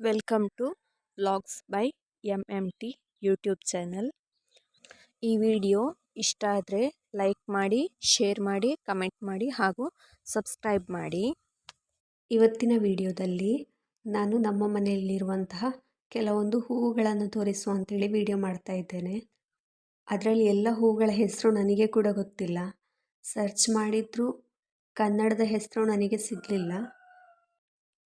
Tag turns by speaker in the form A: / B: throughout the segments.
A: Welcome to vlogs by MMT YouTube channel. ಈ video ಇಷ್ಟ ಆದರೆ ಲೈಕ್ ಮಾಡಿ, ಶೇರ್ ಮಾಡಿ, ಕಮೆಂಟ್ ಮಾಡಿ ಹಾಗೂ ಸಬ್ಸ್ಕ್ರೈಬ್ ಮಾಡಿ. ಇವತ್ತಿನ ವಿಡಿಯೋದಲ್ಲಿ ನಾನು ನಮ್ಮ ಮನೆಯಲ್ಲಿರುವಂತಹ ಕೆಲವೊಂದು ಹೂವುಗಳನ್ನು ತೋರಿಸುವ ಅಂತೇಳಿ ವಿಡಿಯೋ ಮಾಡ್ತಾ ಇದ್ದೇನೆ. ಅದರಲ್ಲಿ ಎಲ್ಲ ಹೂವುಗಳ ಹೆಸರು ನನಗೆ ಕೂಡ ಗೊತ್ತಿಲ್ಲ. ಸರ್ಚ್ ಮಾಡಿದರೂ ಕನ್ನಡದ ಹೆಸರು ನನಗೆ ಸಿಗಲಿಲ್ಲ.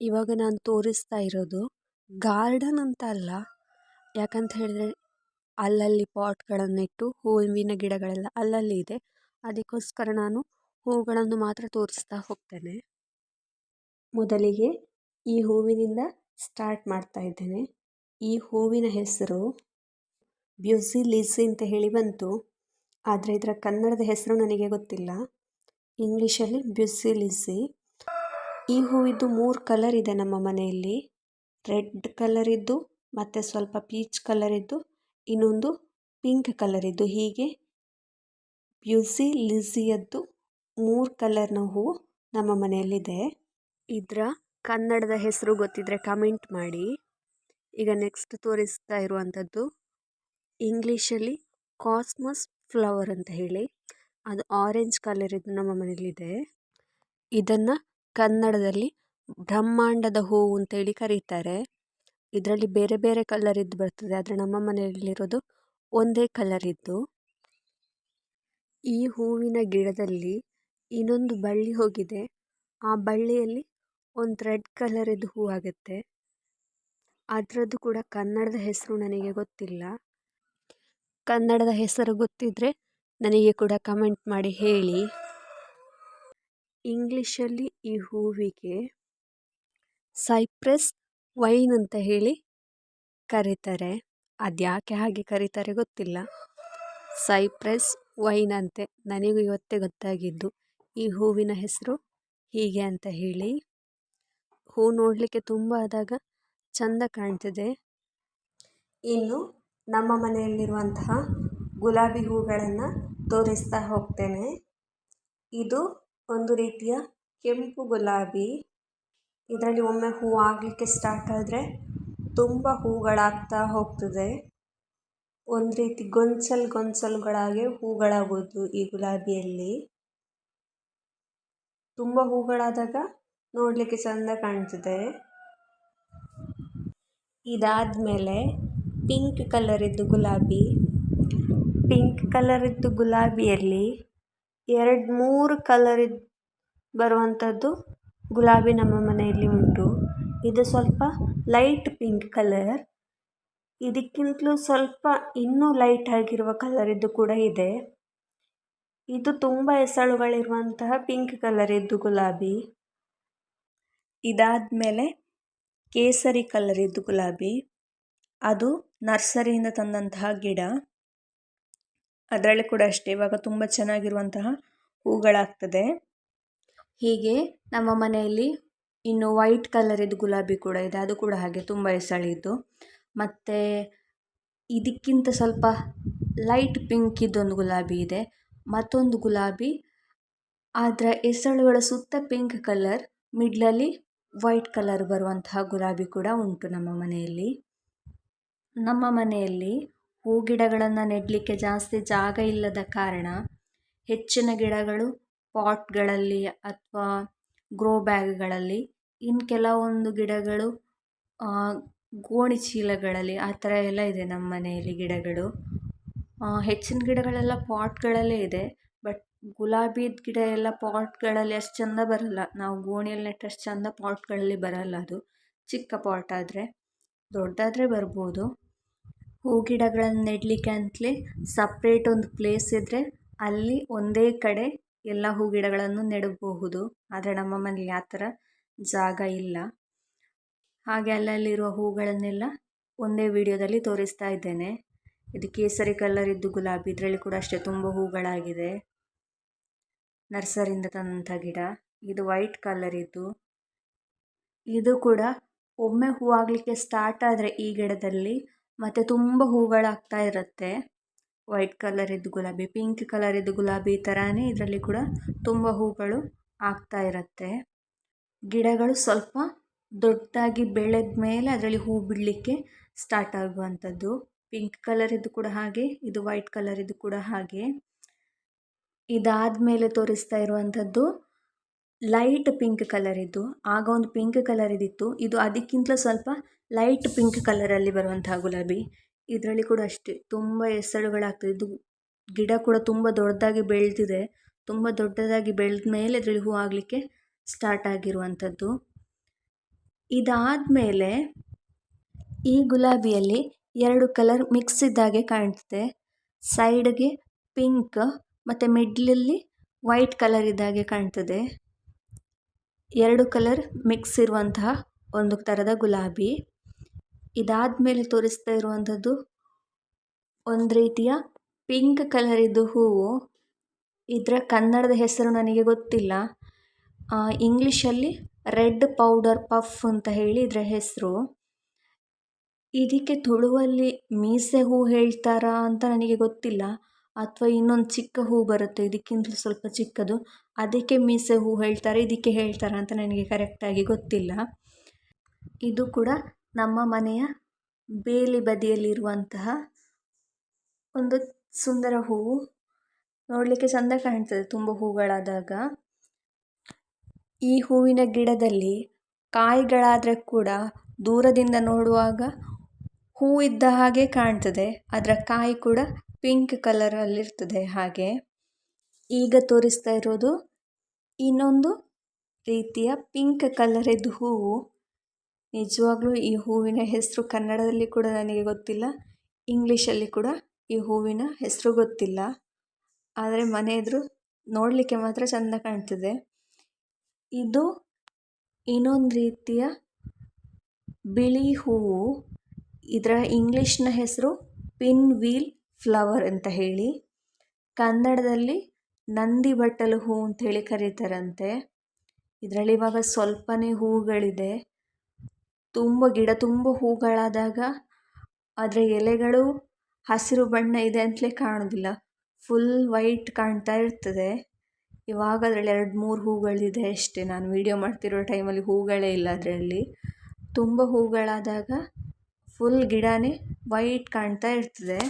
A: ಇವಾಗ ನಾನು ತೋರಿಸ್ತಾ ಇರೋದು ಗಾರ್ಡನ್ ಅಂತ ಅಲ್ಲ, ಯಾಕಂತ ಹೇಳಿದ್ರೆ ಅಲ್ಲಲ್ಲಿ ಪಾಟ್ಗಳನ್ನಿಟ್ಟು ಹೂವಿನ ಗಿಡಗಳೆಲ್ಲ ಅಲ್ಲಲ್ಲಿ ಇದೆ. ಅದಕ್ಕೋಸ್ಕರ ನಾನು ಹೂಗಳನ್ನು ಮಾತ್ರ ತೋರಿಸ್ತಾ ಹೋಗ್ತೇನೆ. ಮೊದಲಿಗೆ ಈ ಹೂವಿನಿಂದ ಸ್ಟಾರ್ಟ್ ಮಾಡ್ತಾ ಇದ್ದೇನೆ. ಈ ಹೂವಿನ ಹೆಸರು ಬ್ಯೂಸಿಲಿಸಿ ಅಂತ ಹೇಳಿ ಬಂತು, ಆದರೆ ಇದರ ಕನ್ನಡದ ಹೆಸರು ನನಗೆ ಗೊತ್ತಿಲ್ಲ. ಇಂಗ್ಲೀಷಲ್ಲಿ ಬ್ಯೂಸಿಲಿಸಿ. ಈ ಹೂವಿದ್ದು 3 ಕಲರ್ ಇದೆ ನಮ್ಮ ಮನೆಯಲ್ಲಿ. ರೆಡ್ ಕಲರ್ ಇದ್ದು, ಮತ್ತು ಸ್ವಲ್ಪ ಪೀಚ್ ಕಲರ್ ಇದ್ದು, ಇನ್ನೊಂದು ಪಿಂಕ್ ಕಲರ್ ಇದ್ದು, ಹೀಗೆ ಬ್ಯೂಸಿಲಿಸಿಯದ್ದು 3 ಕಲರ್ನ ಹೂ ನಮ್ಮ ಮನೆಯಲ್ಲಿದೆ. ಇದರ ಕನ್ನಡದ ಹೆಸರು ಗೊತ್ತಿದ್ರೆ ಕಮೆಂಟ್ ಮಾಡಿ. ಈಗ ನೆಕ್ಸ್ಟ್ ತೋರಿಸ್ತಾ ಇರುವಂಥದ್ದು ಇಂಗ್ಲೀಷಲ್ಲಿ ಕಾಸ್ಮಸ್ ಫ್ಲವರ್ ಅಂತ ಹೇಳಿ, ಅದು ಆರೆಂಜ್ ಕಲರ್ ಇದ್ದು ನಮ್ಮ ಮನೆಯಲ್ಲಿದೆ. ಇದನ್ನು ಕನ್ನಡದಲ್ಲಿ ಬ್ರಹ್ಮಾಂಡದ ಹೂವು ಅಂತೇಳಿ ಕರೀತಾರೆ. ಇದರಲ್ಲಿ ಬೇರೆ ಬೇರೆ ಕಲರ್ ಇದ್ದು ಬರ್ತದೆ, ಆದರೆ ನಮ್ಮ ಮನೆಯಲ್ಲಿರೋದು ಒಂದೇ ಕಲರ್ ಇದ್ದು. ಈ ಹೂವಿನ ಗಿಡದಲ್ಲಿ ಇನ್ನೊಂದು ಬಳ್ಳಿ ಹೋಗಿದೆ. ಆ ಬಳ್ಳಿಯಲ್ಲಿ ಒಂದು ರೆಡ್ ಕಲರ್ ಇದ್ದು ಹೂ ಆಗುತ್ತೆ. ಅದರದ್ದು ಕೂಡ ಕನ್ನಡದ ಹೆಸರು ನನಗೆ ಗೊತ್ತಿಲ್ಲ. ಕನ್ನಡದ ಹೆಸರು ಗೊತ್ತಿದ್ರೆ ನನಗೆ ಕೂಡ ಕಮೆಂಟ್ ಮಾಡಿ ಹೇಳಿ. ಇಂಗ್ಲೀಷಲ್ಲಿ ಈ ಹೂವಿಗೆ ಸೈಪ್ರಸ್ ವೈನ್ ಅಂತ ಹೇಳಿ ಕರೀತಾರೆ. ಅದ್ಯಾಕೆ ಹಾಗೆ ಕರೀತಾರೆ ಗೊತ್ತಿಲ್ಲ. ಸೈಪ್ರಸ್ ವೈನ್ ಅಂತೆ. ನನಗೂ ಇವತ್ತೇ ಗೊತ್ತಾಗಿದ್ದು ಈ ಹೂವಿನ ಹೆಸರು ಹೀಗೆ ಅಂತ ಹೇಳಿ. ಹೂ ನೋಡಲಿಕ್ಕೆ ತುಂಬ ಆದಾಗ ಚಂದ ಕಾಣ್ತಿದೆ. ಇನ್ನು ನಮ್ಮ ಮನೆಯಲ್ಲಿರುವಂತಹ ಗುಲಾಬಿ ಹೂಗಳನ್ನು ತೋರಿಸ್ತಾ ಹೋಗ್ತೇನೆ. ಇದು ಒಂದು ರೀತಿಯ ಕೆಂಪು ಗುಲಾಬಿ. ಇದರಲ್ಲಿ ಒಮ್ಮೆ ಹೂ ಆಗಲಿಕ್ಕೆ ಸ್ಟಾರ್ಟ್ ಆದರೆ ತುಂಬ ಹೂಗಳಾಗ್ತಾ ಹೋಗ್ತದೆ. ಒಂದು ರೀತಿ ಗೊಂಚಲುಗಳಾಗಿ ಹೂಗಳಾಗೋದು ಈ ಗುಲಾಬಿಯಲ್ಲಿ. ತುಂಬ ಹೂಗಳಾದಾಗ ನೋಡಲಿಕ್ಕೆ ಚೆಂದ ಕಾಣ್ತಿದೆ. ಇದಾದಮೇಲೆ ಪಿಂಕ್ ಕಲರ್ ಇದ್ದು ಗುಲಾಬಿ. ಪಿಂಕ್ ಕಲರ್ ಇದ್ದು ಗುಲಾಬಿಯಲ್ಲಿ 2-3 ಕಲರ್ ಬರುವಂಥದ್ದು ಗುಲಾಬಿ ನಮ್ಮ ಮನೆಯಲ್ಲಿ ಉಂಟು. ಇದು ಸ್ವಲ್ಪ ಲೈಟ್ ಪಿಂಕ್ ಕಲರ್. ಇದಕ್ಕಿಂತಲೂ ಸ್ವಲ್ಪ ಇನ್ನೂ ಲೈಟ್ ಆಗಿರುವ ಕಲರ್ ಇದ್ದು ಕೂಡ ಇದೆ. ಇದು ತುಂಬ ಎಸಳುಗಳಿರುವಂತಹ ಪಿಂಕ್ ಕಲರ್ ಇದ್ದು ಗುಲಾಬಿ. ಇದಾದಮೇಲೆ ಕೇಸರಿ ಕಲರ್ ಇದ್ದು ಗುಲಾಬಿ. ಅದು ನರ್ಸರಿಯಿಂದ ತಂದಂತಹ ಗಿಡ. ಅದರಲ್ಲಿ ಕೂಡ ಅಷ್ಟೇ ಇವಾಗ ತುಂಬ ಚೆನ್ನಾಗಿರುವಂತಹ ಹೂಗಳಾಗ್ತದೆ. ಹೀಗೆ ನಮ್ಮ ಮನೆಯಲ್ಲಿ ಇನ್ನು ವೈಟ್ ಕಲರ್ ಇದ್ದು ಗುಲಾಬಿ ಕೂಡ ಇದೆ. ಅದು ಕೂಡ ಹಾಗೆ ತುಂಬ ಎಸಳಿದ್ದು. ಮತ್ತು ಇದಕ್ಕಿಂತ ಸ್ವಲ್ಪ ಲೈಟ್ ಪಿಂಕ್ ಇದ್ದೊಂದು ಗುಲಾಬಿ ಇದೆ. ಮತ್ತೊಂದು ಗುಲಾಬಿ ಅದರ ಎಸಳುಗಳ ಸುತ್ತ ಪಿಂಕ್ ಕಲರ್, ಮಿಡ್ಲಲ್ಲಿ ವೈಟ್ ಕಲರ್ ಬರುವಂತಹ ಗುಲಾಬಿ ಕೂಡ ಉಂಟು ನಮ್ಮ ಮನೆಯಲ್ಲಿ. ನಮ್ಮ ಮನೆಯಲ್ಲಿ ಹೂ ಗಿಡಗಳನ್ನು ನೆಡಲಿಕ್ಕೆ ಜಾಸ್ತಿ ಜಾಗ ಇಲ್ಲದ ಕಾರಣ ಹೆಚ್ಚಿನ ಗಿಡಗಳು ಪಾಟ್ಗಳಲ್ಲಿ ಅಥವಾ ಗ್ರೋ ಬ್ಯಾಗ್ಗಳಲ್ಲಿ, ಇನ್ನು ಕೆಲವೊಂದು ಗಿಡಗಳು ಗೋಣಿ ಚೀಲಗಳಲ್ಲಿ, ಆ ಥರ ಎಲ್ಲ ಇದೆ ನಮ್ಮ ಮನೆಯಲ್ಲಿ ಗಿಡಗಳು. ಹೆಚ್ಚಿನ ಗಿಡಗಳೆಲ್ಲ ಪಾಟ್ಗಳಲ್ಲೇ ಇದೆ. ಬಟ್ ಗುಲಾಬಿ ಗಿಡ ಎಲ್ಲ ಪಾಟ್ಗಳಲ್ಲಿ ಅಷ್ಟು ಚೆಂದ ಬರಲ್ಲ. ನಾವು ಗೋಣಿಯಲ್ಲಿ ನೆಟ್ಟಷ್ಟು ಚೆಂದ ಪಾಟ್ಗಳಲ್ಲಿ ಬರಲ್ಲ. ಅದು ಚಿಕ್ಕ ಪಾಟ್ ಆದರೆ, ದೊಡ್ಡದಾದರೆ ಬರ್ಬೋದು. ಹೂ ಗಿಡಗಳನ್ನು ನೆಡಲಿಕ್ಕೆ ಅಂತಲೇ ಸಪ್ರೇಟ್ ಒಂದು ಪ್ಲೇಸ್ ಇದ್ದರೆ ಅಲ್ಲಿ ಒಂದೇ ಕಡೆ ಎಲ್ಲ ಹೂ ಗಿಡಗಳನ್ನು ನೆಡಬಹುದು. ಆದರೆ ನಮ್ಮ ಮನೇಲಿ ಆ ಥರ ಜಾಗ ಇಲ್ಲ. ಹಾಗೆ ಅಲ್ಲಲ್ಲಿರುವ ಹೂಗಳನ್ನೆಲ್ಲ ಒಂದೇ ವಿಡಿಯೋದಲ್ಲಿ ತೋರಿಸ್ತಾ ಇದ್ದೇನೆ. ಇದು ಕೇಸರಿ ಕಲರ್ ಇದ್ದು ಗುಲಾಬಿ. ಇದರಲ್ಲಿ ಕೂಡ ಅಷ್ಟೇ ತುಂಬ ಹೂಗಳಾಗಿದೆ. ನರ್ಸರಿಯಿಂದ ತಂದಂಥ ಗಿಡ. ಇದು ವೈಟ್ ಕಲರ್ ಇದ್ದು. ಇದು ಕೂಡ ಒಮ್ಮೆ ಹೂ ಆಗಲಿಕ್ಕೆ ಸ್ಟಾರ್ಟ್ ಆದರೆ ಈ ಗಿಡದಲ್ಲಿ ಮತ್ತು ತುಂಬ ಹೂಗಳಾಗ್ತಾ ಇರುತ್ತೆ. ವೈಟ್ ಕಲರ್ ಇದ್ದು ಗುಲಾಬಿ, ಪಿಂಕ್ ಕಲರ್ ಇದ್ದು ಗುಲಾಬಿ ಥರನೇ ಇದರಲ್ಲಿ ಕೂಡ ತುಂಬ ಹೂಗಳು ಆಗ್ತಾ ಇರುತ್ತೆ. ಗಿಡಗಳು ಸ್ವಲ್ಪ ದೊಡ್ಡದಾಗಿ ಬೆಳೆದ ಮೇಲೆ ಅದರಲ್ಲಿ ಹೂ ಬಿಡಲಿಕ್ಕೆ ಸ್ಟಾರ್ಟ್ ಆಗುವಂಥದ್ದು. ಪಿಂಕ್ ಕಲರ್ ಇದು ಕೂಡ ಹಾಗೆ, ಇದು ವೈಟ್ ಕಲರ್ ಇದು ಕೂಡ ಹಾಗೆ. ಇದಾದಮೇಲೆ ತೋರಿಸ್ತಾ ಇರುವಂಥದ್ದು ಲೈಟ್ ಪಿಂಕ್ ಕಲರ್ ಇದು. ಆಗ ಒಂದು ಪಿಂಕ್ ಕಲರ್ ಇದಿತ್ತು, ಇದು ಅದಕ್ಕಿಂತಲೂ ಸ್ವಲ್ಪ ಲೈಟ್ ಪಿಂಕ್ ಕಲರಲ್ಲಿ ಬರುವಂತಹ ಗುಲಾಬಿ. ಇದರಲ್ಲಿ ಕೂಡ ಅಷ್ಟೇ ತುಂಬ ಎಸಳುಗಳಾಗ್ತದೆ. ಇದು ಗಿಡ ಕೂಡ ತುಂಬ ದೊಡ್ಡದಾಗಿ ಬೆಳೆದಿದೆ. ತುಂಬ ದೊಡ್ಡದಾಗಿ ಬೆಳೆದ ಮೇಲೆ ಇದರಲ್ಲಿ ಹೂ ಆಗಲಿಕ್ಕೆ ಸ್ಟಾರ್ಟ್ ಆಗಿರುವಂಥದ್ದು. ಇದಾದಮೇಲೆ ಈ ಗುಲಾಬಿಯಲ್ಲಿ 2 ಕಲರ್ ಮಿಕ್ಸ್ ಇದ್ದಾಗೆ ಕಾಣ್ತದೆ. ಸೈಡ್ಗೆ ಪಿಂಕ್ ಮತ್ತು ಮಿಡ್ಲಲ್ಲಿ ವೈಟ್ ಕಲರ್ ಇದ್ದಾಗೆ ಕಾಣ್ತದೆ. 2 ಕಲರ್ ಮಿಕ್ಸ್ ಇರುವಂತಹ ಒಂದು ಥರದ ಗುಲಾಬಿ. ಇದಾದಮೇಲೆ ತೋರಿಸ್ತಾ ಇರುವಂಥದ್ದು ಒಂದು ರೀತಿಯ ಪಿಂಕ್ ಕಲರ್ ಇದ್ದು ಹೂವು. ಇದರ ಕನ್ನಡದ ಹೆಸರು ನನಗೆ ಗೊತ್ತಿಲ್ಲ. ಇಂಗ್ಲೀಷಲ್ಲಿ ರೆಡ್ ಪೌಡರ್ ಪಫ್ ಅಂತ ಹೇಳಿ ಇದರ ಹೆಸರು. ಇದಕ್ಕೆ ತುಳುವಲ್ಲಿ ಮೀಸೆ ಹೂ ಹೇಳ್ತಾರಾ ಅಂತ ನನಗೆ ಗೊತ್ತಿಲ್ಲ, ಅಥವಾ ಇನ್ನೊಂದು ಚಿಕ್ಕ ಹೂ ಬರುತ್ತೆ ಇದಕ್ಕಿಂತಲೂ ಸ್ವಲ್ಪ ಚಿಕ್ಕದು, ಅದಕ್ಕೆ ಮೀಸೆ ಹೂ ಹೇಳ್ತಾರೆ, ಇದಕ್ಕೆ ಹೇಳ್ತಾರಾ ಅಂತ ನನಗೆ ಕರೆಕ್ಟಾಗಿ ಗೊತ್ತಿಲ್ಲ. ಇದು ಕೂಡ ನಮ್ಮ ಮನೆಯ ಬೇಲಿ ಬದಿಯಲ್ಲಿರುವಂತಹ ಒಂದು ಸುಂದರ ಹೂವು. ನೋಡಲಿಕ್ಕೆ ಚೆಂದ ಕಾಣ್ತದೆ ತುಂಬ ಹೂಗಳಾದಾಗ. ಈ ಹೂವಿನ ಗಿಡದಲ್ಲಿ ಕಾಯಿಗಳಾದರೆ ಕೂಡ ದೂರದಿಂದ ನೋಡುವಾಗ ಹೂ ಇದ್ದ ಹಾಗೆ ಕಾಣ್ತದೆ, ಅದರ ಕಾಯಿ ಕೂಡ ಪಿಂಕ್ ಕಲರಲ್ಲಿರ್ತದೆ. ಹಾಗೆ ಈಗ ತೋರಿಸ್ತಾ ಇರೋದು ಇನ್ನೊಂದು ರೀತಿಯ ಪಿಂಕ್ ಕಲರಿದ್ದು ಹೂವು. ನಿಜವಾಗ್ಲೂ ಈ ಹೂವಿನ ಹೆಸರು ಕನ್ನಡದಲ್ಲಿ ಕೂಡ ನನಗೆ ಗೊತ್ತಿಲ್ಲ, ಇಂಗ್ಲೀಷಲ್ಲಿ ಕೂಡ ಈ ಹೂವಿನ ಹೆಸರು ಗೊತ್ತಿಲ್ಲ. ಆದರೆ ಮನೆ ಎದುರು ನೋಡಲಿಕ್ಕೆ ಮಾತ್ರ ಚೆಂದ ಕಾಣ್ತದೆ. ಇದು ಇನ್ನೊಂದು ರೀತಿಯ ಬಿಳಿ ಹೂವು. ಇದರ ಇಂಗ್ಲೀಷ್ನ ಹೆಸರು ಪಿನ್ ವೀಲ್ ಫ್ಲವರ್ ಅಂತ ಹೇಳಿ, ಕನ್ನಡದಲ್ಲಿ ನಂದಿ ಬಟ್ಟಲು ಹೂ ಅಂತೇಳಿ ಕರೀತಾರಂತೆ. ಇದರಲ್ಲಿ ಇವಾಗ ಸ್ವಲ್ಪನೇ ಹೂಗಳಿದೆ. ಗಿಡ ತುಂಬ ಹೂಗಳಾದಾಗ ಅದರ ಎಲೆಗಳು ಹಸಿರು ಬಣ್ಣ ಇದೆ ಅಂತಲೇ ಕಾಣೋದಿಲ್ಲ, ಫುಲ್ ವೈಟ್ ಕಾಣ್ತಾ ಇರ್ತದೆ. ಇವಾಗ ಅದರಲ್ಲಿ 2-3 ಹೂಗಳಿದೆ ಅಷ್ಟೇ. ನಾನು ವಿಡಿಯೋ ಮಾಡ್ತಿರೋ ಟೈಮಲ್ಲಿ ಹೂಗಳೇ ಇಲ್ಲ ಅದರಲ್ಲಿ. ತುಂಬ ಹೂಗಳಾದಾಗ ಫುಲ್ ಗಿಡನೇ ವೈಟ್ ಕಾಣ್ತಾ ಇರ್ತದೆ.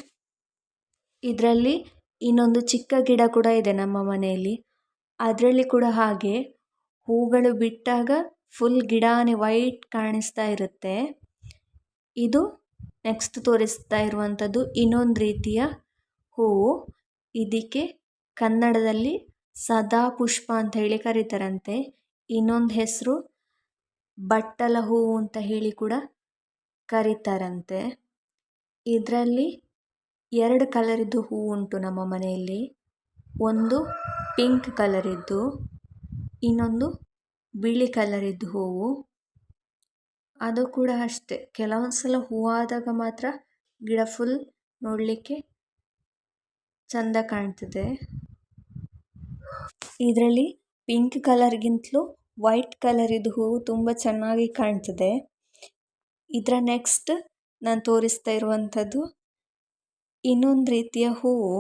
A: ಇದರಲ್ಲಿ ಇನ್ನೊಂದು ಚಿಕ್ಕ ಗಿಡ ಕೂಡ ಇದೆ ನಮ್ಮ ಮನೆಯಲ್ಲಿ. ಅದರಲ್ಲಿ ಕೂಡ ಹಾಗೆ ಹೂಗಳು ಬಿಟ್ಟಾಗ ಫುಲ್ ಗಿಡನೇ ವೈಟ್ ಕಾಣಿಸ್ತಾ ಇರುತ್ತೆ. ಇದು ನೆಕ್ಸ್ಟ್ ತೋರಿಸ್ತಾ ಇರುವಂಥದ್ದು ಇನ್ನೊಂದು ರೀತಿಯ ಹೂವು. ಇದಕ್ಕೆ ಕನ್ನಡದಲ್ಲಿ ಸದಾ ಪುಷ್ಪ ಅಂತ ಹೇಳಿ ಕರೀತಾರಂತೆ. ಇನ್ನೊಂದು ಹೆಸರು ಬಟ್ಟಲ ಹೂವು ಅಂತ ಹೇಳಿ ಕೂಡ ಕರೀತಾರಂತೆ. ಇದರಲ್ಲಿ 2 ಕಲರಿದ್ದು ಹೂವು ಉಂಟು ನಮ್ಮ ಮನೆಯಲ್ಲಿ. ಒಂದು ಪಿಂಕ್ ಕಲರಿದ್ದು, ಇನ್ನೊಂದು ಬಿಳಿ ಕಲರಿದ್ದು ಹೂವು. ಅದು ಕೂಡ ಅಷ್ಟೇ, ಕೆಲವೊಂದು ಸಲ ಹೂವಾದಾಗ ಮಾತ್ರ ಗಿಡ ಫುಲ್ ನೋಡಲಿಕ್ಕೆ ಚೆಂದ ಕಾಣ್ತದೆ. ಇದರಲ್ಲಿ ಪಿಂಕ್ ಕಲರ್ಗಿಂತಲೂ ವೈಟ್ ಕಲರಿದ್ದು ಹೂವು ತುಂಬ ಚೆನ್ನಾಗಿ ಕಾಣ್ತದೆ. ಇದರ ನೆಕ್ಸ್ಟ್ ನಾನು ತೋರಿಸ್ತಾ ಇರುವಂಥದ್ದು ಇನ್ನೊಂದು ರೀತಿಯ ಹೂವು.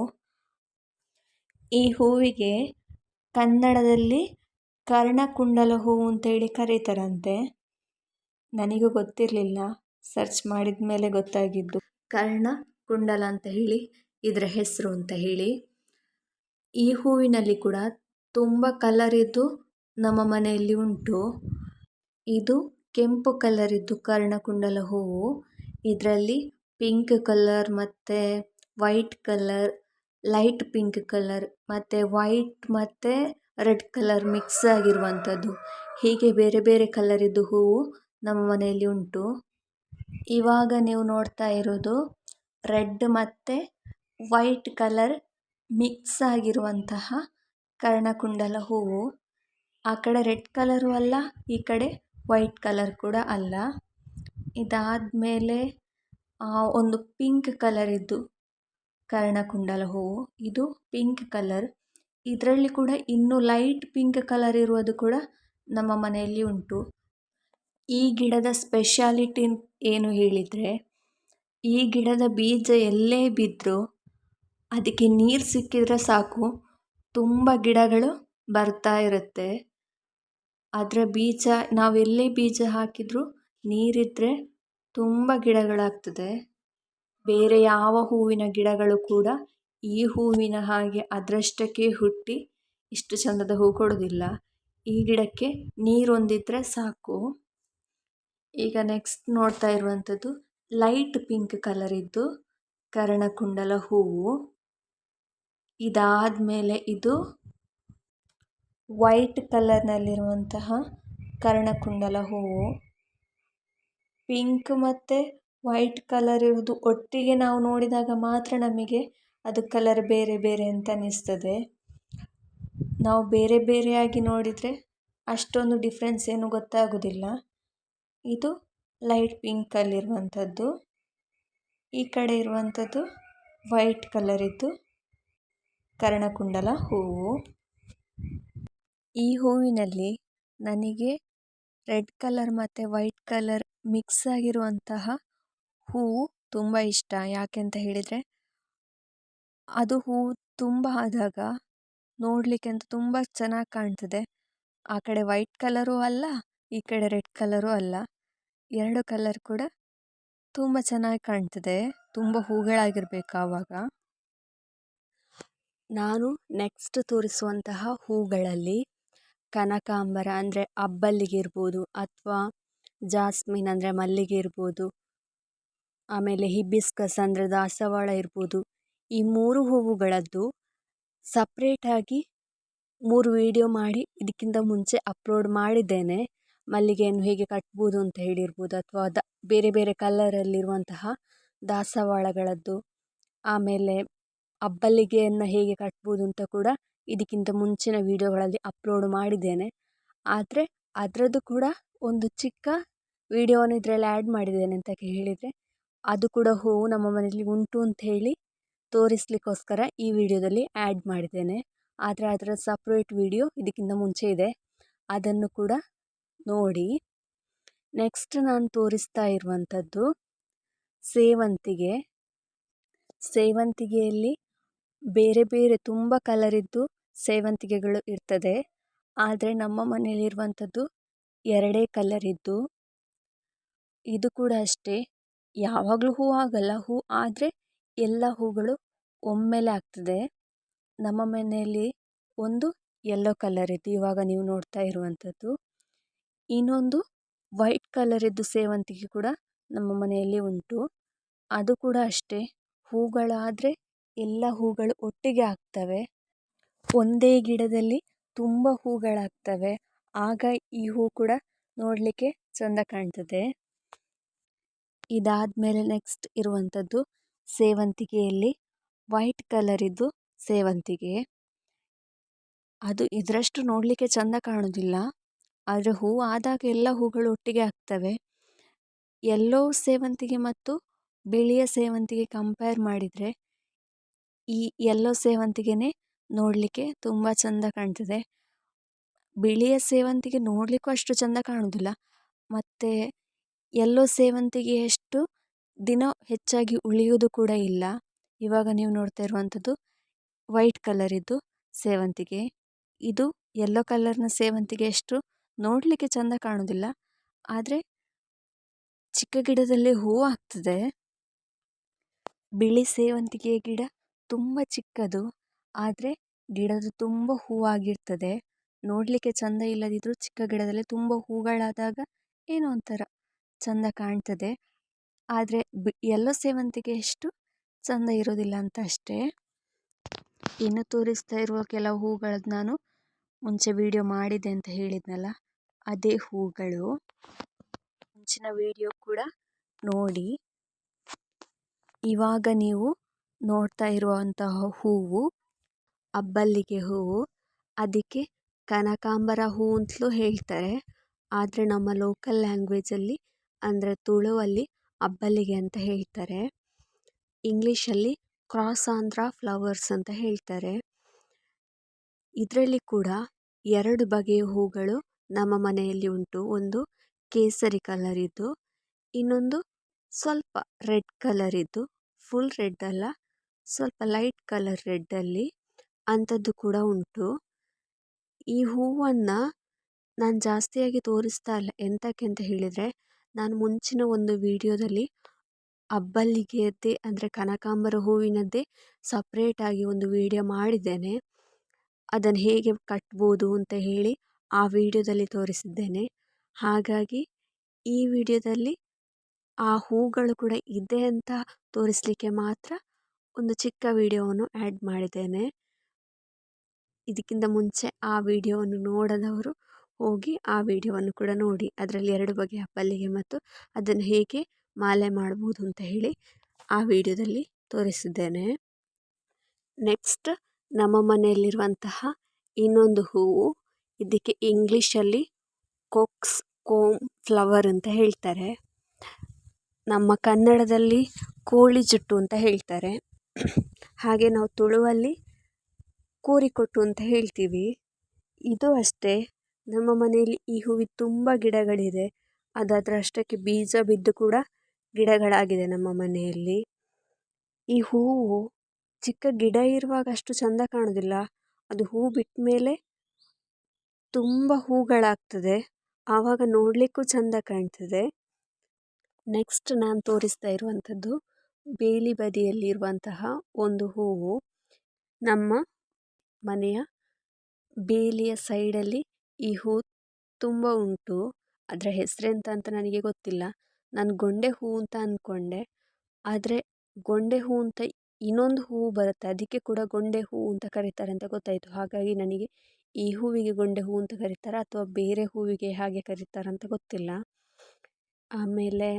A: ಈ ಹೂವಿಗೆ ಕನ್ನಡದಲ್ಲಿ ಕರ್ಣಕುಂಡಲ ಹೂವು ಅಂತೇಳಿ ಕರೀತಾರಂತೆ. ನನಗೂ ಗೊತ್ತಿರಲಿಲ್ಲ, ಸರ್ಚ್ ಮಾಡಿದ ಮೇಲೆ ಗೊತ್ತಾಗಿದ್ದು ಕರ್ಣಕುಂಡಲ ಅಂತ ಹೇಳಿ ಇದರ ಹೆಸರು ಅಂತ ಹೇಳಿ. ಈ ಹೂವಿನಲ್ಲಿ ಕೂಡ ತುಂಬ ಕಲರಿದ್ದು ನಮ್ಮ ಮನೆಯಲ್ಲಿ ಉಂಟು. ಇದು ಕೆಂಪು ಕಲರಿದ್ದು ಕರ್ಣಕುಂಡಲ ಹೂವು. ಇದರಲ್ಲಿ ಪಿಂಕ್ ಕಲರ್ ಮತ್ತು white colour, light pink colour ಮತ್ತು ವೈಟ್ ಮತ್ತು ರೆಡ್ ಕಲರ್ ಮಿಕ್ಸ್ ಆಗಿರುವಂಥದ್ದು, ಹೀಗೆ ಬೇರೆ ಬೇರೆ ಕಲರಿದ್ದು ಹೂವು ನಮ್ಮ ಮನೆಯಲ್ಲಿ ಉಂಟು. ಇವಾಗ ನೀವು ನೋಡ್ತಾ ಇರೋದು ರೆಡ್ ಮತ್ತು ವೈಟ್ ಕಲರ್ ಮಿಕ್ಸ್ ಆಗಿರುವಂತಹ ಕರ್ಣಕುಂಡಲ ಹೂವು. ಆ ಕಡೆ ರೆಡ್ ಕಲರು ಅಲ್ಲ, ಈ ಕಡೆ ವೈಟ್ ಕಲರ್ ಕೂಡ ಅಲ್ಲ. ಇದಾದಮೇಲೆ ಒಂದು ಪಿಂಕ್ ಕಲರಿದ್ದು ಕರ್ಣಕುಂಡಲ ಹೂವು. ಇದು ಪಿಂಕ್ ಕಲರ್. ಇದರಲ್ಲಿ ಕೂಡ ಇನ್ನೂ ಲೈಟ್ ಪಿಂಕ್ ಕಲರ್ ಇರುವುದು ಕೂಡ ನಮ್ಮ ಮನೆಯಲ್ಲಿ ಉಂಟು. ಈ ಗಿಡದ ಸ್ಪೆಷಾಲಿಟಿ ಏನು ಹೇಳಿದರೆ, ಈ ಗಿಡದ ಬೀಜ ಎಲ್ಲೇ ಬಿದ್ದರೂ ಅದಕ್ಕೆ ನೀರು ಸಿಕ್ಕಿದರೆ ಸಾಕು ತುಂಬ ಗಿಡಗಳು ಬರ್ತಾ ಇರುತ್ತೆ. ಅದರ ಬೀಜ ನಾವೆಲ್ಲೇ ಬೀಜ ಹಾಕಿದರೂ ನೀರಿದ್ದರೆ ತುಂಬ ಗಿಡಗಳಾಗ್ತದೆ. ಬೇರೆ ಯಾವ ಹೂವಿನ ಗಿಡಗಳು ಕೂಡ ಈ ಹೂವಿನ ಹಾಗೆ ಅದರಷ್ಟಕ್ಕೆ ಹುಟ್ಟಿ ಇಷ್ಟು ಚಂದದ ಹೂ ಕೊಡೋದಿಲ್ಲ. ಈ ಗಿಡಕ್ಕೆ ನೀರೊಂದಿದ್ರೆ ಸಾಕು. ಈಗ ನೆಕ್ಸ್ಟ್ ನೋಡ್ತಾ ಇರುವಂಥದ್ದು ಲೈಟ್ ಪಿಂಕ್ ಕಲರ್ ಇದ್ದು ಕರ್ಣಕುಂಡಲ ಹೂವು. ಇದಾದಮೇಲೆ ಇದು ವೈಟ್ ಕಲರ್ನಲ್ಲಿರುವಂತಹ ಕರ್ಣಕುಂಡಲ ಹೂವು. ಪಿಂಕ್ ಮತ್ತು ವೈಟ್ ಕಲರ್ ಇರುವುದು ಒಟ್ಟಿಗೆ ನಾವು ನೋಡಿದಾಗ ಮಾತ್ರ ನಮಗೆ ಅದು ಕಲರ್ ಬೇರೆ ಬೇರೆ ಅಂತ ಅನ್ನಿಸ್ತದೆ. ನಾವು ಬೇರೆ ಬೇರೆಯಾಗಿ ನೋಡಿದರೆ ಅಷ್ಟೊಂದು ಡಿಫ್ರೆನ್ಸ್ ಏನು ಗೊತ್ತಾಗೋದಿಲ್ಲ. ಇದು ಲೈಟ್ ಪಿಂಕಲ್ಲಿರುವಂಥದ್ದು. ಈ ಕಡೆ ಇರುವಂಥದ್ದು ವೈಟ್ ಕಲರ್ ಇದ್ದು ಕರ್ಣಕುಂಡಲ ಹೂವು. ಈ ಹೂವಿನಲ್ಲಿ ನನಗೆ ರೆಡ್ ಕಲರ್ ಮತ್ತು ವೈಟ್ ಕಲರ್ ಮಿಕ್ಸ್ ಆಗಿರುವಂತಹ ಹೂವು ತುಂಬ ಇಷ್ಟ. ಯಾಕೆಂತ ಹೇಳಿದರೆ ಅದು ಹೂವು ತುಂಬ ಆದಾಗ ನೋಡಲಿಕ್ಕೆ ಅಂತ ತುಂಬ ಚೆನ್ನಾಗಿ ಕಾಣ್ತದೆ. ಆ ಕಡೆ ವೈಟ್ ಕಲರೂ ಅಲ್ಲ, ಈ ಕಡೆ ರೆಡ್ ಕಲರೂ ಅಲ್ಲ, ಎರಡು ಕಲರ್ ಕೂಡ ತುಂಬ ಚೆನ್ನಾಗಿ ಕಾಣ್ತದೆ. ತುಂಬ ಹೂಗಳಾಗಿರಬೇಕು ಆವಾಗ. ನಾನು ನೆಕ್ಸ್ಟ್ ತೋರಿಸುವಂತಹ ಹೂಗಳಲ್ಲಿ ಕನಕಾಂಬರ ಅಂದರೆ ಅಬ್ಬಲ್ಲಿಗೆ ಇರ್ಬೋದು, ಅಥವಾ ಜಾಸ್ಮಿನ್ ಅಂದರೆ ಮಲ್ಲಿಗೆ ಇರ್ಬೋದು, ಆಮೇಲೆ ಹಿಬಿಸ್ಕಸ್ ಅಂದರೆ ದಾಸವಾಳ ಇರ್ಬೋದು. ಈ 3 ಹೂವುಗಳದ್ದು ಸಪ್ರೇಟಾಗಿ 3 ವಿಡಿಯೋ ಮಾಡಿ ಇದಕ್ಕಿಂತ ಮುಂಚೆ ಅಪ್ಲೋಡ್ ಮಾಡಿದ್ದೇನೆ. ಮಲ್ಲಿಗೆಯನ್ನು ಹೇಗೆ ಕಟ್ಬೋದು ಅಂತ ಹೇಳಿರ್ಬೋದು, ಅಥವಾ ಬೇರೆ ಬೇರೆ ಕಲರಲ್ಲಿರುವಂತಹ ದಾಸವಾಳಗಳದ್ದು, ಆಮೇಲೆ ಅಬ್ಬಲಿಗೆಯನ್ನು ಹೇಗೆ ಕಟ್ಬೋದು ಅಂತ ಕೂಡ ಇದಕ್ಕಿಂತ ಮುಂಚಿನ ವಿಡಿಯೋಗಳಲ್ಲಿ ಅಪ್ಲೋಡ್ ಮಾಡಿದ್ದೇನೆ. ಆದರೆ ಅದರದ್ದು ಕೂಡ ಒಂದು ಚಿಕ್ಕ ವಿಡಿಯೋವನ್ನು ಇದರಲ್ಲಿ ಆ್ಯಡ್ ಮಾಡಿದ್ದೇನೆ ಅಂತ ಹೇಳಿದರೆ, ಅದು ಕೂಡ ಹೂವು ನಮ್ಮ ಮನೆಯಲ್ಲಿ ಉಂಟು ಅಂತ ಹೇಳಿ ತೋರಿಸ್ಲಿಕ್ಕೋಸ್ಕರ ಈ ವಿಡಿಯೋದಲ್ಲಿ ಆ್ಯಡ್ ಮಾಡಿದ್ದೇನೆ. ಆದರೆ ಅದರ ಸಪ್ರೇಟ್ ವಿಡಿಯೋ ಇದಕ್ಕಿಂತ ಮುಂಚೆ ಇದೆ, ಅದನ್ನು ಕೂಡ ನೋಡಿ. ನೆಕ್ಸ್ಟ್ ನಾನು ತೋರಿಸ್ತಾ ಇರುವಂಥದ್ದು ಸೇವಂತಿಗೆ. ಸೇವಂತಿಗೆಯಲ್ಲಿ ಬೇರೆ ಬೇರೆ ತುಂಬ ಕಲರಿದ್ದು ಸೇವಂತಿಗೆಗಳು ಇರ್ತದೆ. ಆದರೆ ನಮ್ಮ ಮನೆಯಲ್ಲಿರುವಂಥದ್ದು 2 ಕಲರಿದ್ದು. ಇದು ಕೂಡ ಅಷ್ಟೇ, ಯಾವಾಗಲೂ ಹೂ ಆಗಲ್ಲ. ಹೂ ಆದರೆ ಎಲ್ಲ ಹೂಗಳು ಒಮ್ಮೆಲೆ ಆಗ್ತದೆ. ನಮ್ಮ ಮನೆಯಲ್ಲಿ ಒಂದು ಯೆಲ್ಲೋ ಕಲರ್ ಇದ್ದು ಇವಾಗ ನೀವು ನೋಡ್ತಾ ಇರುವಂಥದ್ದು, ಇನ್ನೊಂದು ವೈಟ್ ಕಲರ್ ಇದ್ದು ಸೇವಂತಿಗೆ ಕೂಡ ನಮ್ಮ ಮನೆಯಲ್ಲಿ ಉಂಟು. ಅದು ಕೂಡ ಅಷ್ಟೇ, ಹೂಗಳಾದರೆ ಎಲ್ಲ ಹೂಗಳು ಒಟ್ಟಿಗೆ ಆಗ್ತವೆ. ಒಂದೇ ಗಿಡದಲ್ಲಿ ತುಂಬ ಹೂಗಳಾಗ್ತವೆ. ಆಗ ಈ ಹೂ ಕೂಡ ನೋಡಲಿಕ್ಕೆ ಚೆಂದ ಕಾಣ್ತದೆ. ಇದಾದಮೇಲೆ ನೆಕ್ಸ್ಟ್ ಇರುವಂಥದ್ದು ಸೇವಂತಿಗೆಯಲ್ಲಿ ವೈಟ್ ಕಲರ್ ಇದ್ದು ಸೇವಂತಿಗೆ. ಅದು ಇದರಷ್ಟು ನೋಡಲಿಕ್ಕೆ ಚೆಂದ ಕಾಣೋದಿಲ್ಲ, ಆದರೆ ಹೂ ಆದಾಗ ಎಲ್ಲ ಹೂಗಳು ಒಟ್ಟಿಗೆ ಆಗ್ತವೆ. ಯೆಲ್ಲೋ ಸೇವಂತಿಗೆ ಮತ್ತು ಬಿಳಿಯ ಸೇವಂತಿಗೆ ಕಂಪೇರ್ ಮಾಡಿದರೆ ಈ ಯೆಲ್ಲೋ ಸೇವಂತಿಗೆನೇ ನೋಡಲಿಕ್ಕೆ ತುಂಬ ಚೆಂದ ಕಾಣ್ತದೆ. ಬಿಳಿಯ ಸೇವಂತಿಗೆ ನೋಡಲಿಕ್ಕೂ ಅಷ್ಟು ಚೆಂದ ಕಾಣೋದಿಲ್ಲ, ಮತ್ತು ಯೆಲ್ಲೋ ಸೇವಂತಿಗೆಯಷ್ಟು ದಿನ ಹೆಚ್ಚಾಗಿ ಉಳಿಯೋದು ಕೂಡ ಇಲ್ಲ. ಇವಾಗ ನೀವು ನೋಡ್ತಾ ಇರುವಂಥದ್ದು ವೈಟ್ ಕಲರ್ ಇದ್ದು ಸೇವಂತಿಗೆ. ಇದು ಯೆಲ್ಲೋ ಕಲರ್ನ ಸೇವಂತಿಗೆ ಅಷ್ಟು ನೋಡಲಿಕ್ಕೆ ಚೆಂದ ಕಾಣೋದಿಲ್ಲ, ಆದರೆ ಚಿಕ್ಕ ಗಿಡದಲ್ಲಿ ಹೂ ಆಗ್ತದೆ. ಬಿಳಿ ಸೇವಂತಿಗೆಯ ಗಿಡ ತುಂಬ ಚಿಕ್ಕದು, ಆದರೆ ಗಿಡದ ತುಂಬ ಹೂವಾಗಿರ್ತದೆ. ನೋಡಲಿಕ್ಕೆ ಚೆಂದ ಇಲ್ಲದಿದ್ದರೂ ಚಿಕ್ಕ ಗಿಡದಲ್ಲಿ ತುಂಬ ಹೂಗಳಾದಾಗ ಏನೋ ಒಂಥರ ಚೆಂದ ಕಾಣ್ತದೆ. ಆದರೆ ಯೆಲ್ಲೋ ಸೇವಂತಿಗೆ ಅಷ್ಟು ಚೆಂದ ಇರೋದಿಲ್ಲ ಅಂತ ಅಷ್ಟೇ. ಇನ್ನು ತೋರಿಸ್ತಾ ಇರುವ ಕೆಲವು ಹೂಗಳದ್ದು ನಾನು ಮುಂಚೆ ವಿಡಿಯೋ ಮಾಡಿದೆ ಅಂತ ಹೇಳಿದ್ನಲ್ಲ, ಅದೇ ಹೂಗಳು. ಮುಂಚಿನ ವಿಡಿಯೋ ಕೂಡ ನೋಡಿ. ಇವಾಗ ನೀವು ನೋಡ್ತಾ ಇರುವಂತಹ ಹೂವು ಅಬ್ಬಲ್ಲಿಗೆ ಹೂವು. ಅದಕ್ಕೆ ಕನಕಾಂಬರ ಹೂ ಅಂತಲೂ ಹೇಳ್ತಾರೆ, ಆದರೆ ನಮ್ಮ ಲೋಕಲ್ ಲ್ಯಾಂಗ್ವೇಜಲ್ಲಿ ಅಂದರೆ ತುಳುವಲ್ಲಿ ಅಬ್ಬಲ್ಲಿಗೆ ಅಂತ ಹೇಳ್ತಾರೆ. ಇಂಗ್ಲೀಷಲ್ಲಿ ಕ್ರಾಸಾಂಧ್ರ ಫ್ಲವರ್ಸ್ ಅಂತ ಹೇಳ್ತಾರೆ. ಇದರಲ್ಲಿ ಕೂಡ 2 ಬಗೆಯ ಹೂಗಳು ನಮ್ಮ ಮನೆಯಲ್ಲಿ ಉಂಟು. ಒಂದು ಕೇಸರಿ ಕಲರ್ ಇದ್ದು, ಇನ್ನೊಂದು ಸ್ವಲ್ಪ ರೆಡ್ ಕಲರ್ ಇದ್ದು, ಫುಲ್ ರೆಡ್ ಅಲ್ಲ, ಸ್ವಲ್ಪ ಲೈಟ್ ಕಲರ್ ರೆಡ್ಡಲ್ಲಿ ಅಂಥದ್ದು ಕೂಡ ಉಂಟು. ಈ ಹೂವನ್ನು
B: ನಾನು ಜಾಸ್ತಿಯಾಗಿ ತೋರಿಸ್ತಾ ಇಲ್ಲ, ಎಂತಕ್ಕೆ ಅಂತ ಹೇಳಿದರೆ ನಾನು ಮುಂಚಿನ ಒಂದು ವಿಡಿಯೋದಲ್ಲಿ ಅಬ್ಬಲಿಗೆಯದ್ದೇ ಅಂದರೆ ಕನಕಾಂಬರ ಹೂವಿನದ್ದೇ ಸಪ್ರೇಟಾಗಿ ಒಂದು ವಿಡಿಯೋ ಮಾಡಿದ್ದೇನೆ. ಅದನ್ನು ಹೇಗೆ ಕಟ್ಬೋದು ಅಂತ ಹೇಳಿ ಆ ವಿಡಿಯೋದಲ್ಲಿ ತೋರಿಸಿದ್ದೇನೆ. ಹಾಗಾಗಿ ಈ ವಿಡಿಯೋದಲ್ಲಿ ಆ ಹೂಗಳು ಕೂಡ ಇದೆ ಅಂತ ತೋರಿಸಲಿಕ್ಕೆ ಮಾತ್ರ ಒಂದು ಚಿಕ್ಕ ವಿಡಿಯೋವನ್ನು ಆ್ಯಡ್ ಮಾಡಿದ್ದೇನೆ. ಇದಕ್ಕಿಂತ ಮುಂಚೆ ಆ ವಿಡಿಯೋವನ್ನು ನೋಡದವರು ಹೋಗಿ ಆ ವಿಡಿಯೋವನ್ನು ಕೂಡ ನೋಡಿ. ಅದರಲ್ಲಿ 2 ಬಗೆಯ ಅಬ್ಬಲಿಗೆ ಮತ್ತು ಅದನ್ನು ಹೇಗೆ ಮಾಲೆ ಮಾಡ್ಬೋದು ಅಂತ ಹೇಳಿ ಆ ವಿಡಿಯೋದಲ್ಲಿ ತೋರಿಸಿದ್ದೇನೆ. ನೆಕ್ಸ್ಟ್ ನಮ್ಮ ಮನೆಯಲ್ಲಿರುವಂತಹ ಇನ್ನೊಂದು ಹೂವು, ಇದಕ್ಕೆ ಇಂಗ್ಲೀಷಲ್ಲಿ ಕೊಕ್ಸ್ ಕೋಮ್ ಫ್ಲವರ್ ಅಂತ ಹೇಳ್ತಾರೆ. ನಮ್ಮ ಕನ್ನಡದಲ್ಲಿ ಕೋಳಿ ಜುಟ್ಟು ಅಂತ ಹೇಳ್ತಾರೆ. ಹಾಗೆ ನಾವು ತುಳುವಲ್ಲಿ ಕೋರಿಕೊಟ್ಟು ಅಂತ ಹೇಳ್ತೀವಿ. ಇದು ಅಷ್ಟೇ, ನಮ್ಮ ಮನೆಯಲ್ಲಿ ಈ ಹೂವಿನ ತುಂಬ ಗಿಡಗಳಿದೆ. ಅದರಷ್ಟಕ್ಕೆ ಬೀಜ ಬಿದ್ದು ಕೂಡ ಗಿಡಗಳಾಗಿದೆ ನಮ್ಮ ಮನೆಯಲ್ಲಿ. ಈ ಹೂವು ಚಿಕ್ಕ ಗಿಡ ಇರುವಾಗ ಅಷ್ಟು ಚೆಂದ ಕಾಣೋದಿಲ್ಲ, ಅದು ಹೂ ಬಿಟ್ಟ ಮೇಲೆ ತುಂಬ ಹೂಗಳಾಗ್ತದೆ, ಆವಾಗ ನೋಡಲಿಕ್ಕೂ ಚೆಂದ ಕಾಣ್ತದೆ. ನೆಕ್ಸ್ಟ್ ನಾನು ತೋರಿಸ್ತಾ ಇರುವಂಥದ್ದು ಬೇಲಿ ಬದಿಯಲ್ಲಿರುವಂತಹ ಒಂದು ಹೂವು. ನಮ್ಮ ಮನೆಯ ಬೇಲಿಯ ಸೈಡಲ್ಲಿ ಈ ಹೂ ತುಂಬ ಉಂಟು. ಅದರ ಹೆಸರೆಂತ ಅಂತ ನನಗೆ ಗೊತ್ತಿಲ್ಲ. ನಾನು ಗೊಂಡೆ ಹೂ ಅಂತ ಅಂದ್ಕೊಂಡೆ, ಆದರೆ ಗೊಂಡೆ ಹೂ ಅಂತ ಇನ್ನೊಂದು ಹೂವು ಬರುತ್ತೆ, ಅದಕ್ಕೆ ಕೂಡ ಗೊಂಡೆ ಹೂ ಅಂತ ಕರೀತಾರೆ ಅಂತ ಗೊತ್ತಾಯಿತು. ಹಾಗಾಗಿ ನನಗೆ ಈ ಹೂವಿಗೆ ಗೊಂಡೆ ಹೂ ಅಂತ ಕರೀತಾರೆ ಅಥವಾ ಬೇರೆ ಹೂವಿಗೆ ಹಾಗೆ ಕರೀತಾರಂತ ಗೊತ್ತಿಲ್ಲ. ಆಮೇಲೆ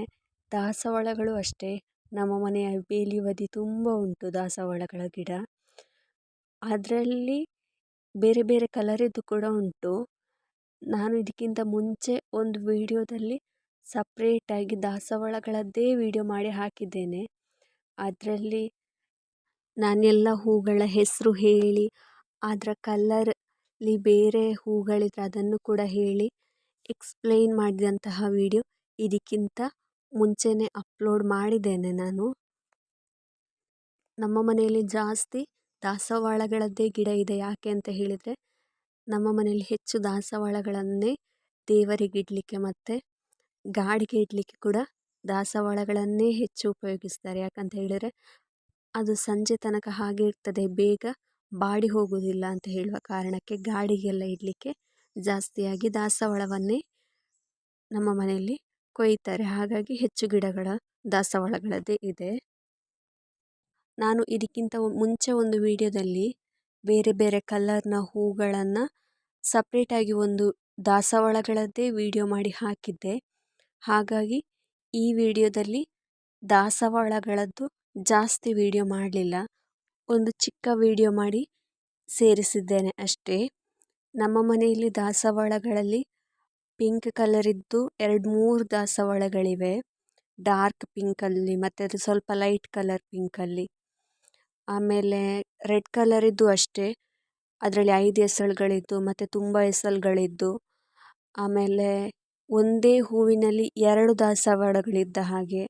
B: ದಾಸವಾಳಗಳು ಅಷ್ಟೇ, ನಮ್ಮ ಮನೆಯ ಬೇಲಿ ಬದಿ ತುಂಬ ಉಂಟು ದಾಸವಾಳಗಳ ಗಿಡ. ಅದರಲ್ಲಿ ಬೇರೆ ಬೇರೆ ಕಲರಿದ್ದು ಕೂಡ ಉಂಟು. ನಾನು ಇದಕ್ಕಿಂತ ಮುಂಚೆ ಒಂದು ವಿಡಿಯೋದಲ್ಲಿ ಸಪ್ರೇಟಾಗಿ ದಾಸವಾಳಗಳದ್ದೇ ವಿಡಿಯೋ ಮಾಡಿ ಹಾಕಿದ್ದೇನೆ. ಅದರಲ್ಲಿ ನಾನೆಲ್ಲ ಹೂಗಳ ಹೆಸರು ಹೇಳಿ, ಅದರ ಕಲರಲ್ಲಿ ಬೇರೆ ಹೂಗಳಿದ್ರೆ ಅದನ್ನು ಕೂಡ ಹೇಳಿ ಎಕ್ಸ್ಪ್ಲೈನ್ ಮಾಡಿದಂತಹ ವಿಡಿಯೋ ಇದಕ್ಕಿಂತ ಮುಂಚೆನೇ ಅಪ್ಲೋಡ್ ಮಾಡಿದ್ದೇನೆ ನಾನು. ನಮ್ಮ ಮನೆಯಲ್ಲಿ ಜಾಸ್ತಿ ದಾಸವಾಳಗಳದ್ದೇ ಗಿಡ ಇದೆ. ಯಾಕೆ ಅಂತ ಹೇಳಿದರೆ ನಮ್ಮ ಮನೆಯಲ್ಲಿ ಹೆಚ್ಚು ದಾಸವಾಳಗಳನ್ನೇ ದೇವರಿಗೆ ಇಡಲಿಕ್ಕೆ ಮತ್ತು ಗಾಡಿಗೆ ಇಡಲಿಕ್ಕೆ ಕೂಡ ದಾಸವಾಳಗಳನ್ನೇ ಹೆಚ್ಚು ಉಪಯೋಗಿಸ್ತಾರೆ. ಯಾಕಂತ ಹೇಳಿದರೆ ಅದು ಸಂಜೆ ತನಕ ಹಾಗೆ ಇರ್ತದೆ, ಬೇಗ ಬಾಡಿ ಹೋಗುವುದಿಲ್ಲ ಅಂತ ಹೇಳುವ ಕಾರಣಕ್ಕೆ ಗಾಡಿಗೆಲ್ಲ ಇಡಲಿಕ್ಕೆ ಜಾಸ್ತಿಯಾಗಿ ದಾಸವಾಳವನ್ನೇ ನಮ್ಮ ಮನೆಯಲ್ಲಿ ಕೊಯ್ತಾರೆ. ಹಾಗಾಗಿ ಹೆಚ್ಚು ಗಿಡಗಳ ದಾಸವಾಳಗಳದ್ದೇ ಇದೆ. ನಾನು ಇದಕ್ಕಿಂತ ಮುಂಚೆ ಒಂದು ವಿಡಿಯೋದಲ್ಲಿ ಬೇರೆ ಬೇರೆ ಕಲರ್ನ ಹೂಗಳನ್ನು ಸಪ್ರೇಟಾಗಿ ಒಂದು ದಾಸವಾಳಗಳದ್ದೇ ವಿಡಿಯೋ ಮಾಡಿ ಹಾಕಿದ್ದೆ. ಹಾಗಾಗಿ ಈ ವಿಡಿಯೋದಲ್ಲಿ ದಾಸವಾಳಗಳದ್ದು ಜಾಸ್ತಿ ವಿಡಿಯೋ ಮಾಡಲಿಲ್ಲ, ಒಂದು ಚಿಕ್ಕ ವಿಡಿಯೋ ಮಾಡಿ ಸೇರಿಸಿದ್ದೇನೆ ಅಷ್ಟೇ. ನಮ್ಮ ಮನೆಯಲ್ಲಿ ದಾಸವಾಳಗಳಲ್ಲಿ ಪಿಂಕ್ ಕಲರಿದ್ದು 2-3 ದಾಸವಾಳಗಳಿವೆ, ಡಾರ್ಕ್ ಪಿಂಕಲ್ಲಿ ಮತ್ತು ಅದು ಸ್ವಲ್ಪ ಲೈಟ್ ಕಲರ್ ಪಿಂಕಲ್ಲಿ. ಆಮೇಲೆ ರೆಡ್ ಕಲರಿದ್ದು ಅಷ್ಟೇ, ಅದರಲ್ಲಿ 5 ಎಸಳುಗಳಿದ್ದು ಮತ್ತು ತುಂಬ ಎಸಳುಗಳಿದ್ದು. ಆಮೇಲೆ ಒಂದೇ ಹೂವಿನಲ್ಲಿ 2 ದಾಸವಾಳಗಳಿದ್ದ ಹಾಗೆ,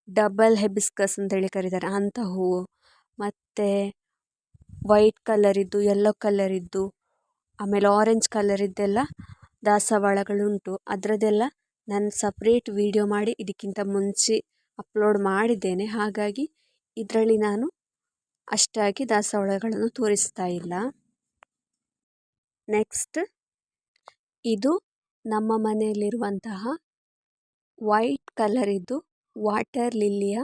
B: ಡಬಲ್ ಹೆಬಿಸ್ಕಸ್ ಅಂತೇಳಿ ಕರೀತಾರೆ ಅಂಥ ಹೂವು. ಮತ್ತು ವೈಟ್ ಕಲರಿದ್ದು, ಯೆಲ್ಲೋ ಕಲರಿದ್ದು, ಆಮೇಲೆ ಆರೆಂಜ್ ಕಲರಿದ್ದೆಲ್ಲ ದಾಸವಾಳಗಳುಂಟು. ಅದರದ್ದೆಲ್ಲ ನಾನು ಸಪ್ರೇಟ್ ವಿಡಿಯೋ ಮಾಡಿ ಇದಕ್ಕಿಂತ ಮುಂಚೆ ಅಪ್ಲೋಡ್ ಮಾಡಿದ್ದೇನೆ. ಹಾಗಾಗಿ ಇದರಲ್ಲಿ ನಾನು ಅಷ್ಟಾಗಿ ದಾಸವಾಳಗಳನ್ನು ತೋರಿಸ್ತಾ ಇಲ್ಲ. ನೆಕ್ಸ್ಟ್ ಇದು ನಮ್ಮ ಮನೆಯಲ್ಲಿರುವಂತಹ ವೈಟ್ ಕಲರಿದ್ದು ವಾಟರ್ ಲಿಲ್ಲಿಯ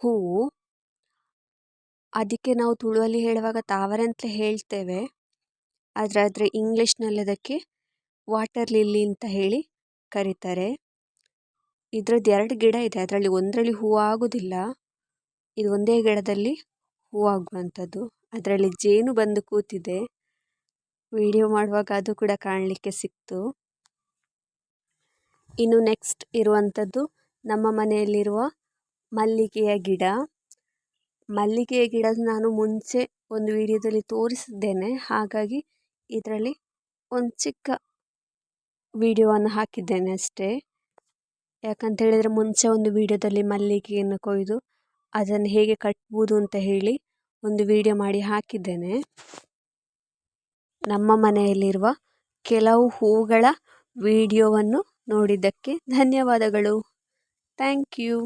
B: ಹೂವು. ಅದಕ್ಕೆ ನಾವು ತುಳುವಲ್ಲಿ ಹೇಳುವಾಗ ತಾವರೆ ಅಂತಲೇ ಹೇಳ್ತೇವೆ, ಆದರೆ ಇಂಗ್ಲೀಷ್ನಲ್ಲಿ ಅದಕ್ಕೆ ವಾಟರ್ ಲಿಲ್ಲಿ ಅಂತ ಹೇಳಿ ಕರೀತಾರೆ. ಇದರದ್ದು 2 ಗಿಡ ಇದೆ, ಅದರಲ್ಲಿ ಒಂದರಲ್ಲಿ ಹೂವು ಆಗೋದಿಲ್ಲ, ಇದು ಒಂದೇ ಗಿಡದಲ್ಲಿ ಹೂವಾಗುವಂಥದ್ದು. ಅದರಲ್ಲಿ ಜೇನು ಬಂದು ಕೂತಿದೆ, ವಿಡಿಯೋ ಮಾಡುವಾಗ ಅದು ಕೂಡ ಕಾಣಲಿಕ್ಕೆ ಸಿಕ್ತು. ಇನ್ನು ನೆಕ್ಸ್ಟ್ ಇರುವಂಥದ್ದು ನಮ್ಮ ಮನೆಯಲ್ಲಿರುವ ಮಲ್ಲಿಗೆಯ ಗಿಡ. ಮಲ್ಲಿಗೆಯ ಗಿಡ ನಾನು ಮುಂಚೆ ಒಂದು ವಿಡಿಯೋದಲ್ಲಿ ತೋರಿಸಿದ್ದೇನೆ, ಹಾಗಾಗಿ ಇದರಲ್ಲಿ ಒಂದು ಚಿಕ್ಕ ವಿಡಿಯೋವನ್ನು ಹಾಕಿದ್ದೇನೆ ಅಷ್ಟೇ. ಯಾಕಂತ ಹೇಳಿದರೆ ಮುಂಚೆ ಒಂದು ವಿಡಿಯೋದಲ್ಲಿ ಮಲ್ಲಿಗೆಯನ್ನು ಕೊಯ್ದು ಅದನ್ನು ಹೇಗೆ ಕಟ್ಬೋದು ಅಂತ ಹೇಳಿ ಒಂದು ವಿಡಿಯೋ ಮಾಡಿ ಹಾಕಿದ್ದೇನೆ. ನಮ್ಮ ಮನೆಯಲ್ಲಿರುವ ಕೆಲವು ಹೂಗಳ ವಿಡಿಯೋವನ್ನು ನೋಡಿದ್ದಕ್ಕೆ ಧನ್ಯವಾದಗಳು. Thank you.